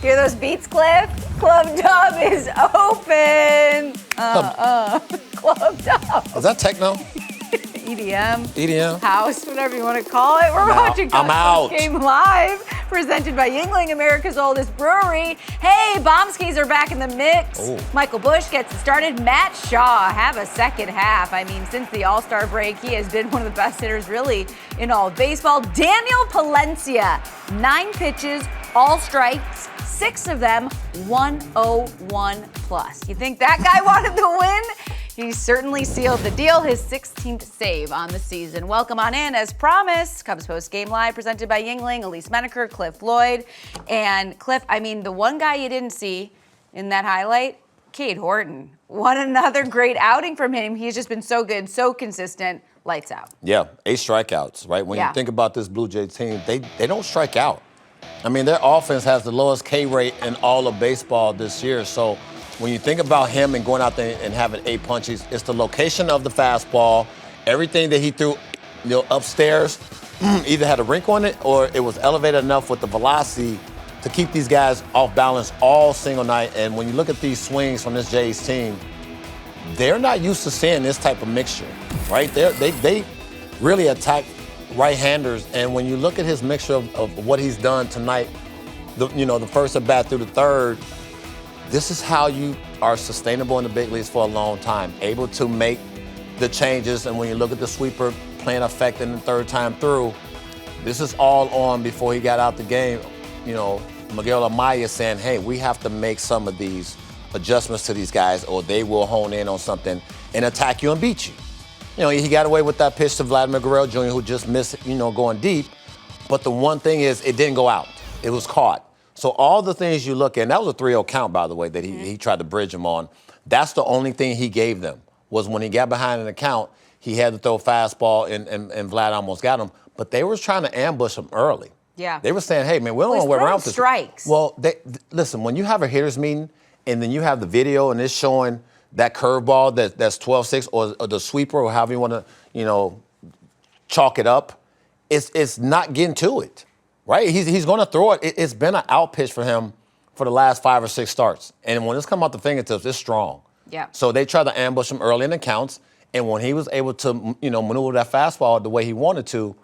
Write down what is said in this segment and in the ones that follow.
Hear those beats, Cliff? Club Dub is open. Club Dub. Is that techno? EDM. EDM. House, whatever you want to call it. We're watching Postgame Live, presented by Yuengling, America's oldest brewery. Hey, Bombskis are back in the mix. Ooh. Michael Bush gets it started. Matt Shaw have a second half. I mean, since the All-Star break, he has been one of the best hitters really in all of baseball. Daniel Palencia, 9 pitches, all strikes, 6 of them 101 plus. You think that guy wanted the win? He certainly sealed the deal, his 16th save on the season. Welcome on in, as promised. Cubs Postgame Live, presented by Yuengling, Elise Menaker, Cliff Floyd. And Cliff, I mean, the one guy you didn't see in that highlight, Cade Horton. What another great outing from him. He's just been so good, so consistent, lights out. Yeah, 8 strikeouts, right? When you think about this Blue Jay team, they don't strike out. I mean, their offense has the lowest K rate in all of baseball this year. So when you think about him and going out there and having 8 punches, it's the location of the fastball. Everything that he threw, upstairs either had a rink on it or it was elevated enough with the velocity to keep these guys off balance all single night. And when you look at these swings from this Jays team, they're not used to seeing this type of mixture, right? They really attack right-handers. And when you look at his mixture of what he's done tonight, the first at bat through the third, this is how you are sustainable in the big leagues for a long time, able to make the changes. And when you look at the sweeper playing effect in the third time through, this is all on before he got out the game. Miguel Amaya saying, hey, we have to make some of these adjustments to these guys or they will hone in on something and attack you and beat you. He got away with that pitch to Vladimir Guerrero Jr., who just missed, going deep. But the one thing is it didn't go out. It was caught. So all the things you look at, and that was a 3-0 count, by the way, that he tried to bridge him on. That's the only thing he gave them, was when he got behind in the count, he had to throw a fastball, and Vlad almost got him. But they were trying to ambush him early. Yeah. They were saying, hey, man, we don't want to wait around for strikes. Well, listen, when you have a hitters meeting and then you have the video and it's showing that curveball that's 12-6 or the sweeper or however you want to, chalk it up, it's not getting to it. Right? He's going to throw it. It's been an out pitch for him for the last 5 or 6 starts. And when it's come out the fingertips, it's strong. Yeah. So they tried to ambush him early in the counts. And when he was able to, maneuver that fastball the way he wanted to,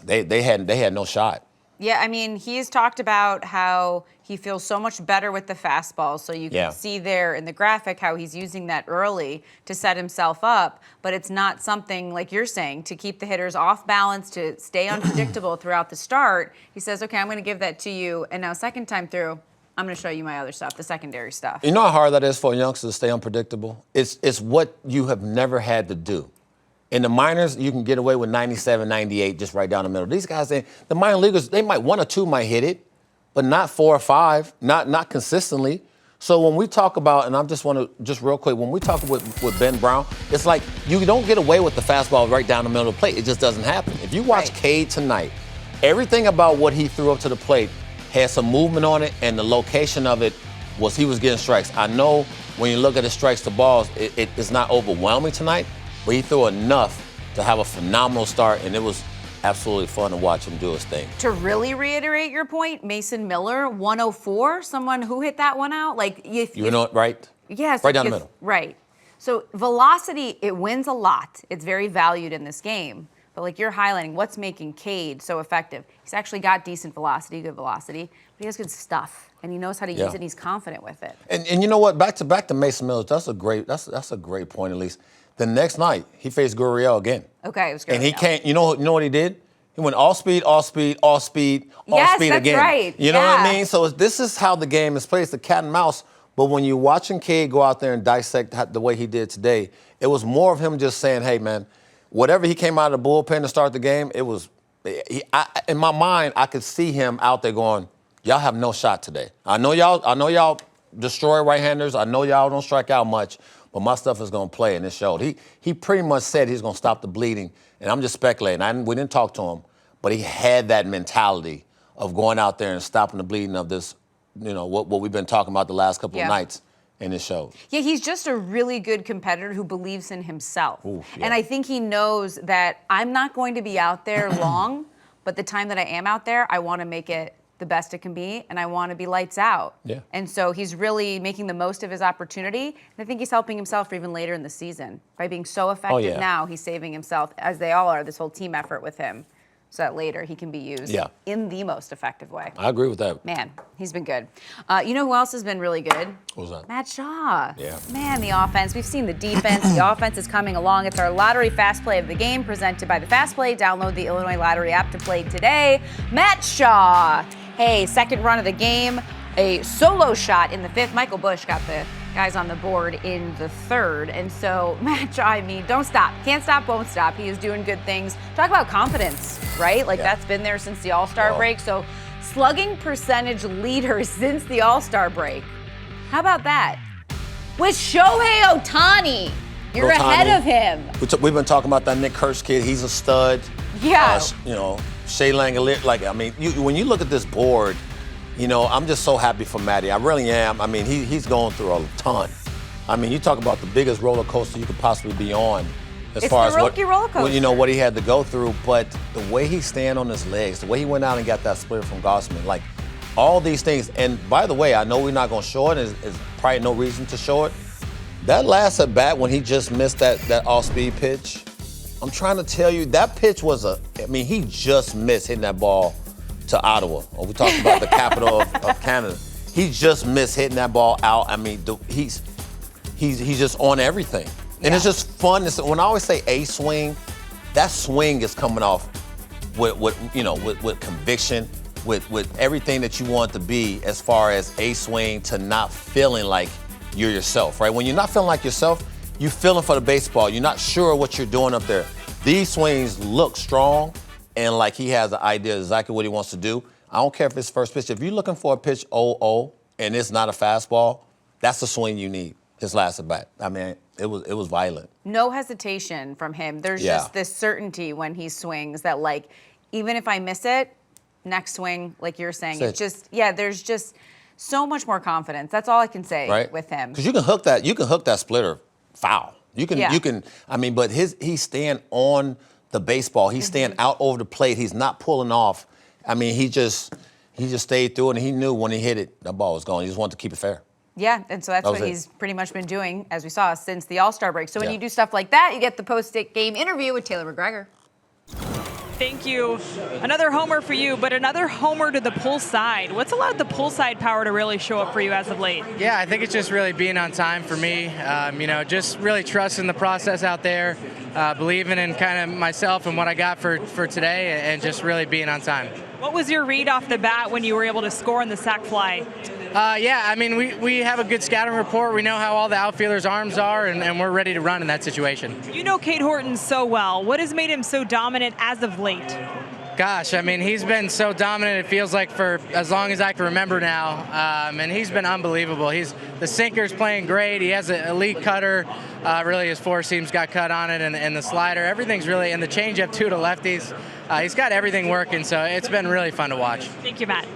they had no shot. Yeah, I mean, he's talked about how he feels so much better with the fastball. So you can see there in the graphic how he's using that early to set himself up. But it's not something, like you're saying, to keep the hitters off balance, to stay unpredictable throughout the start. He says, okay, I'm going to give that to you. And now second time through, I'm going to show you my other stuff, the secondary stuff. You know how hard that is for a youngster to stay unpredictable? It's what you have never had to do. In the minors, you can get away with 97, 98, just right down the middle. These guys, the minor leaguers, they might 1 or 2 might hit it, but not 4 or 5, not consistently. So when we talk about, and I just want to, just real quick, when we talk with Ben Brown, it's like you don't get away with the fastball right down the middle of the plate. It just doesn't happen. If you watch Cade tonight, everything about what he threw up to the plate had some movement on it, and the location of it was he was getting strikes. I know when you look at his strikes to balls, it's not overwhelming tonight, but he threw enough to have a phenomenal start, and it was absolutely fun to watch him do his thing. To really reiterate your point, Mason Miller, 104, someone who hit that one out? Like, right? Yes. Right down the middle. Right. So velocity, it wins a lot. It's very valued in this game. But like you're highlighting, what's making Cade so effective? He's actually got decent velocity, good velocity, but he has good stuff, and he knows how to use it, and he's confident with it. And you know what? Back to Mason Miller. That's a great point, at least. The next night, he faced Gurriel again. Okay, it was Gurriel. And he can't, you know what he did? He went all speed again. Yes, that's right. You know what I mean? So this is how the game is played. It's the cat and mouse. But when you're watching Cade go out there and dissect the way he did today, it was more of him just saying, hey, man, whatever he came out of the bullpen to start the game, it was, in my mind, I could see him out there going, y'all have no shot today. I know y'all destroy right-handers. I know y'all don't strike out much. But my stuff is going to play, and it showed. He pretty much said he's going to stop the bleeding, and I'm just speculating. We didn't talk to him, but he had that mentality of going out there and stopping the bleeding of this, what we've been talking about the last couple of nights, and it showed. Yeah, he's just a really good competitor who believes in himself. Ooh, yeah. And I think he knows that I'm not going to be out there long, but the time that I am out there, I want to make it the best it can be, and I want to be lights out. Yeah. And so he's really making the most of his opportunity. And I think he's helping himself for even later in the season. By being so effective now, he's saving himself, as they all are, this whole team effort with him, so that later he can be used in the most effective way. I agree with that. Man, he's been good. You know who else has been really good? Who's that? Matt Shaw. Yeah. Man, the offense. We've seen the defense. The offense is coming along. It's our lottery fast play of the game presented by the Fast Play. Download the Illinois Lottery app to play today. Matt Shaw. Hey, second run of the game. A solo shot in the 5th. Michael Bush got the guys on the board in the 3rd. And so, Matt Shaw, I mean, don't stop. Can't stop, won't stop. He is doing good things. Talk about confidence, right? Like, that's been there since the All-Star break. So, slugging percentage leader since the All-Star break. How about that? With Shohei Ohtani. You're ahead of him. We've been talking about that Nick Kurtz kid. He's a stud. Yeah. You know, Shea Langelier. Like, I mean, when you look at this board, you know, I'm just so happy for Matty. I really am. I mean, he's going through a ton. I mean, you talk about the biggest roller coaster you could possibly be on, as far as roller coaster. You know, what he had to go through. But the way he stand on his legs, the way he went out and got that split from Gossman, like all these things. And by the way, I know we're not going to show it. There's probably no reason to show it. That last at bat when he just missed that off-speed pitch, I'm trying to tell you, that pitch was he just missed hitting that ball to Ottawa. We talked about the capital of Canada. He just missed hitting that ball out. I mean, he's just on everything. And it's just fun. When I always say a swing, that swing is coming off with conviction, with everything that you want to be as far as a swing, to not feeling like you're yourself, right? When you're not feeling like yourself, you're feeling for the baseball. You're not sure what you're doing up there. These swings look strong, and like he has an idea of exactly what he wants to do. I don't care if it's first pitch. If you're looking for a pitch 0-0 and it's not a fastball, that's the swing you need. His last at bat. I mean, it was violent. No hesitation from him. There's just this certainty when he swings that, like, even if I miss it, next swing, like you're saying, it's just there's just so much more confidence. That's all I can say with him. Because you can hook that splitter foul. You can. I mean, but he's staying on the baseball. He's staying out over the plate. He's not pulling off. I mean, he just stayed through it, and he knew when he hit it, that ball was going. He just wanted to keep it fair. Yeah, and so that's what he's pretty much been doing, as we saw, since the All-Star break. So when you do stuff like that, you get the post-game interview with Taylor McGregor. Thank you. Another homer for you, but another homer to the pull side. What's allowed the pull side power to really show up for you as of late? Yeah, I think it's just really being on time for me. Just really trusting the process out there, believing in kind of myself and what I got for today, and just really being on time. What was your read off the bat when you were able to score in the sac fly? We have a good scouting report. We know how all the outfielders' arms are, and we're ready to run in that situation. You know Cade Horton so well. What has made him so dominant as of late? Gosh, I mean, he's been so dominant, it feels like, for as long as I can remember now, and he's been unbelievable. The sinker's playing great. He has an elite cutter. Really, his four seams got cut on it, and the slider. Everything's really, and the changeup, too, to lefties. He's got everything working, so it's been really fun to watch. Thank you, Matt.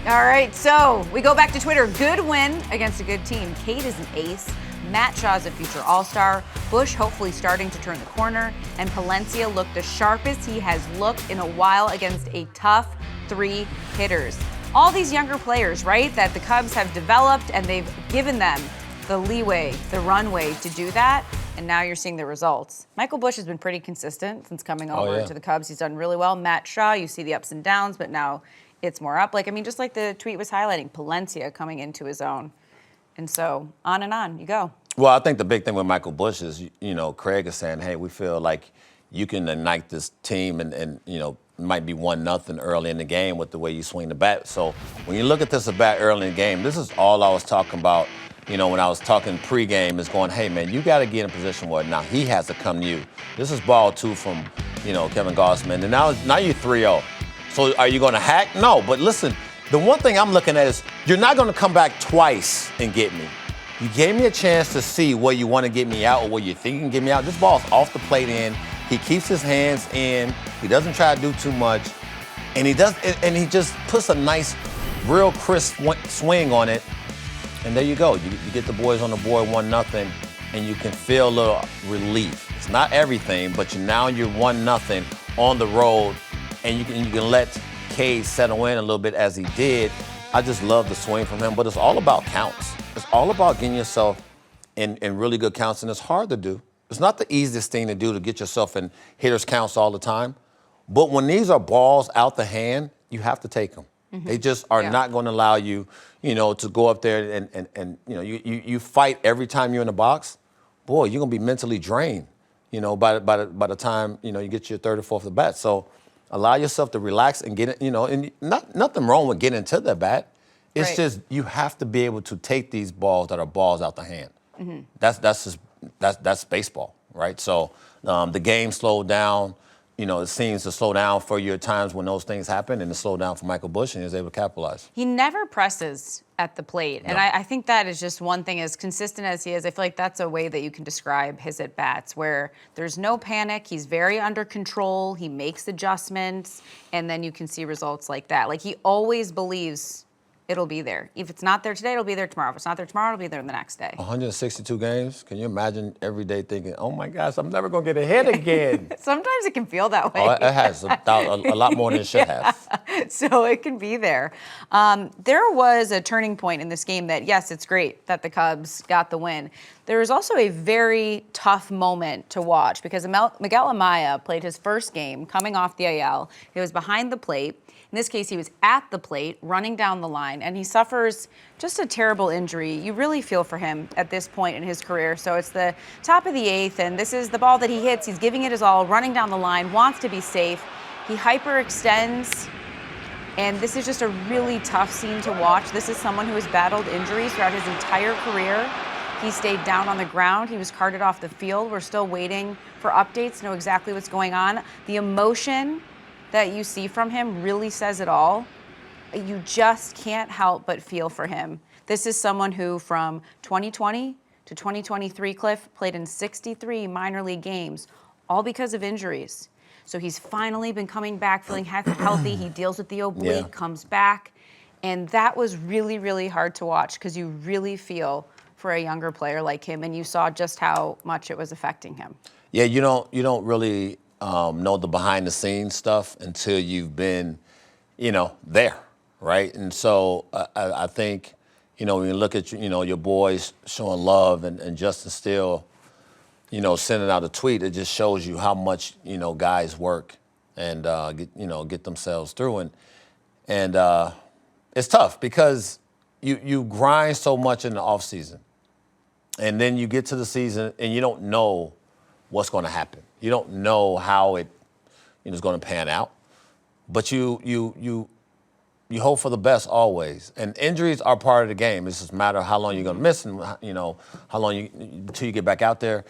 All right, so we go back to Twitter. Good win against a good team. Cade is an ace. Matt Shaw is a future All-Star. Bush hopefully starting to turn the corner. And Palencia looked the sharpest he has looked in a while against a tough 3 hitters. All these younger players, right, that the Cubs have developed, and they've given them the leeway, the runway to do that. And now you're seeing the results. Michael Bush has been pretty consistent since coming over to the Cubs. He's done really well. Matt Shaw, you see the ups and downs, but now it's more up. Just like the tweet was highlighting, Palencia coming into his own. And so on and on you go. Well, I think the big thing with Michael Bush is, Craig is saying, hey, we feel like you can ignite this team and might be 1-0 early in the game with the way you swing the bat. So when you look at this at bat early in the game, this is all I was talking about, when I was talking pregame, is going, hey, man, you got to get in a position where now he has to come to you. This is ball 2 from, Kevin Gossman. And now you're 3-0. So are you going to hack? No, but listen, the one thing I'm looking at is you're not going to come back twice and get me. You gave me a chance to see where you want to get me out or where you think you can get me out. This ball's off the plate in. He keeps his hands in. He doesn't try to do too much. And he just puts a nice, real crisp swing on it. And there you go. You get the boys on the board 1-0, and you can feel a little relief. It's not everything, but now you're 1-0 on the road. And you can let decade settle in a little bit as he did, I just love the swing from him. But it's all about counts. It's all about getting yourself in really good counts, and it's hard to do. It's not the easiest thing to do to get yourself in hitters' counts all the time. But when these are balls out the hand, you have to take them. Mm-hmm. They just are not going to allow you, to go up there and you fight every time you're in the box. Boy, you're going to be mentally drained, by the time, you get your third or fourth at bat. So allow yourself to relax and get it, and nothing wrong with getting into the bat. It's just you have to be able to take these balls that are balls out the hand. Mm-hmm. That's baseball, right? So the game slowed down. It seems to slow down for you at times when those things happen, and it slowed down for Michael Busch, and he was able to capitalize. He never presses at the plate, and I think that is just one thing. As consistent as he is, I feel like that's a way that you can describe his at-bats, where there's no panic, he's very under control, he makes adjustments, and then you can see results like that. Like, he always believes it'll be there. If it's not there today, it'll be there tomorrow. If it's not there tomorrow, it'll be there the next day. 162 games. Can you imagine every day thinking, oh my gosh, I'm never going to get a hit again? Sometimes it can feel that way. Oh, it has a lot more than it should have. So it can be there. There was a turning point in this game that, yes, it's great that the Cubs got the win. There was also a very tough moment to watch because Miguel Amaya played his first game coming off the IL. He was behind the plate. In this case, he was at the plate, running down the line, and he suffers just a terrible injury. You really feel for him at this point in his career. So it's the top of the eighth, and this is the ball that he hits. He's giving it his all, running down the line, wants to be safe. He hyperextends, and this is just a really tough scene to watch. This is someone who has battled injuries throughout his entire career. He stayed down on the ground. He was carted off the field. We're still waiting for updates to know exactly what's going on. The emotion that you see from him really says it all. You just can't help but feel for him. This is someone who from 2020 to 2023, Cliff, played in 63 minor league games, all because of injuries. So he's finally been coming back, feeling healthy. He deals with the oblique, comes back. And that was really, really hard to watch because you really feel for a younger player like him, and you saw just how much it was affecting him. Yeah, you don't really know the behind the scenes stuff until you've been, there, right? And so I think, when you look at, your boys showing love and Justin Steele, sending out a tweet, it just shows you how much, guys work and get themselves through. And it's tough because you grind so much in the off season, and then you get to the season and you don't know what's going to happen. You don't know how it is going to pan out, but you hope for the best always. And injuries are part of the game. It's just a matter of how long you're going to miss and how long until you get back out there.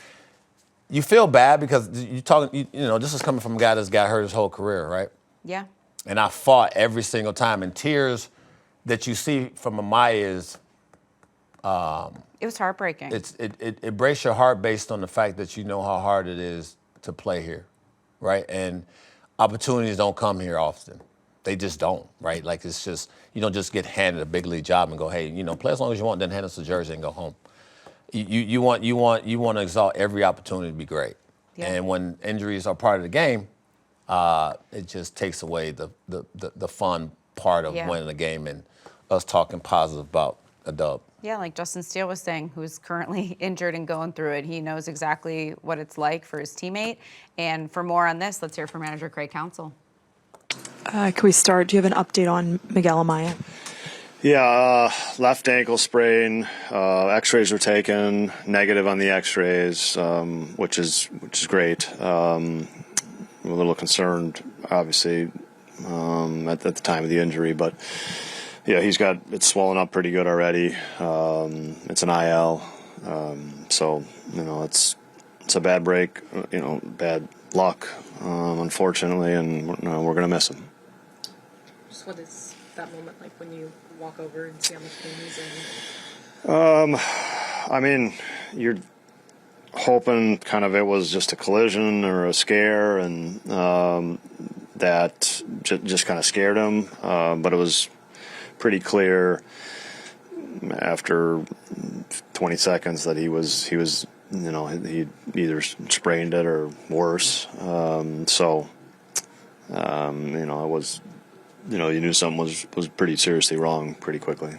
You feel bad because you're talking. This is coming from a guy that's got hurt his whole career, right? Yeah. And I fought every single time. And tears that you see from Amaya is. It was heartbreaking. It breaks your heart based on the fact that you know how hard it is to play here, right? And opportunities don't come here often. They just don't, right? Like, it's just, you don't just get handed a big league job and go, hey, play as long as you want, then hand us a jersey and go home. You want to exalt every opportunity to be great. Yeah. And when injuries are part of the game, it just takes away the fun part of winning the game and us talking positive about a dub. Yeah, like Justin Steele was saying, who's currently injured and going through it. He knows exactly what it's like for his teammate. And for more on this, let's hear from manager Craig Counsell. Can we start? Do you have an update on Miguel Amaya? Yeah, left ankle sprain. X-rays were taken, negative on the X-rays, which is great. I'm a little concerned, obviously, at the time of the injury, but. Yeah, it's swollen up pretty good already. It's an IL, so it's a bad break, bad luck, unfortunately, and we're gonna miss him. Just what is that moment like when you walk over and see how much pain he's in? I mean, you're hoping kind of it was just a collision or a scare, and that just kind of scared him, but it was pretty clear after 20 seconds that he either sprained it or worse. It was you knew something was pretty seriously wrong pretty quickly.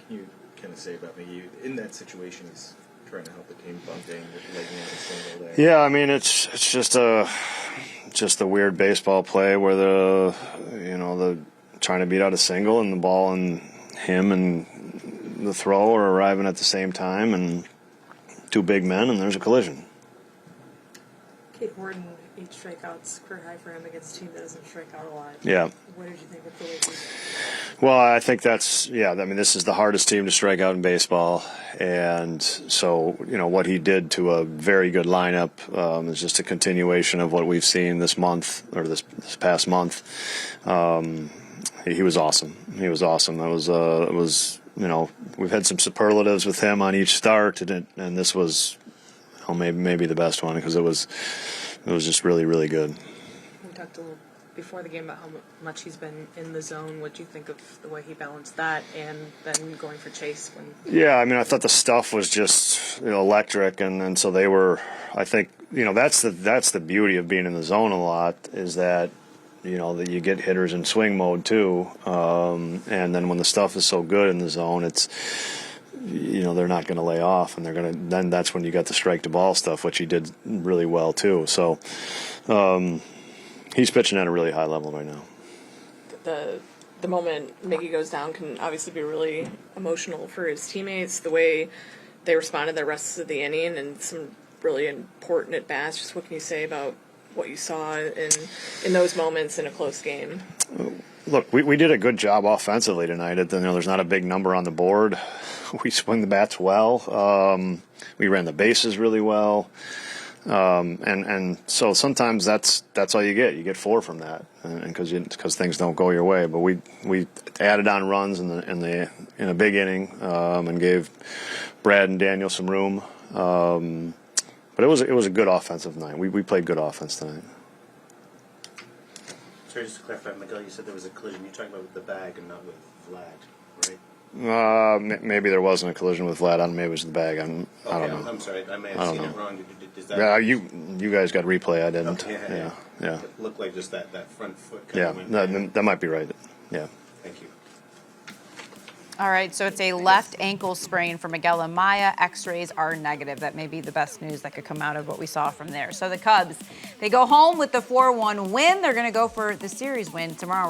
Can you kind of say about maybe in that situation, he's trying to help the team bunting, legging in a single there? Yeah, I mean it's just a weird baseball play where the trying to beat out a single and the ball and him and the throw are arriving at the same time and two big men and there's a collision. Kate Horton, 8 strikeouts, career high for him against a team that doesn't strike out a lot. Yeah. What did you think of the way? Well, I think this is the hardest team to strike out in baseball. And so, what he did to a very good lineup is just a continuation of what we've seen this month or this past month. He was awesome. He was awesome. It was we've had some superlatives with him on each start, and this was maybe the best one because it was just really, really good. We talked a little before the game about how much he's been in the zone. What do you think of the way he balanced that and then going for chase? Yeah, I mean, I thought the stuff was just electric, and so they were. I think that's the beauty of being in the zone a lot is that that you get hitters in swing mode too, and then when the stuff is so good in the zone, it's. They're not going to lay off, and then that's when you got the strike to ball stuff, which he did really well too. So he's pitching at a really high level right now. The moment Mickey goes down can obviously be really emotional for his teammates. The way they responded the rest of the inning and some really important at bats. Just what can you say about what you saw in those moments in a close game? Look, we did a good job offensively tonight. There's not a big number on the board. We swing the bats well. We ran the bases really well. And so sometimes that's all you get. You get 4 from that, and because things don't go your way. But we added on runs in a big inning and gave Brad and Daniel some room. But it was a good offensive night. We played good offense tonight. Sorry, just to clarify, Miguel, you said there was a collision. You're talking about with the bag and not with Vlad, right? Maybe there wasn't a collision with Vlad. Maybe it was the bag. I don't know. I'm sorry. I may have seen it wrong. Does that yeah, you guys got replay. I didn't. Okay, yeah. It looked like just that front foot. That might be right. Yeah. Thank you. All right, so it's a left ankle sprain for Miguel Amaya. X-rays are negative. That may be the best news that could come out of what we saw from there. So the Cubs, they go home with the 4-1 win. They're going to go for the series win tomorrow.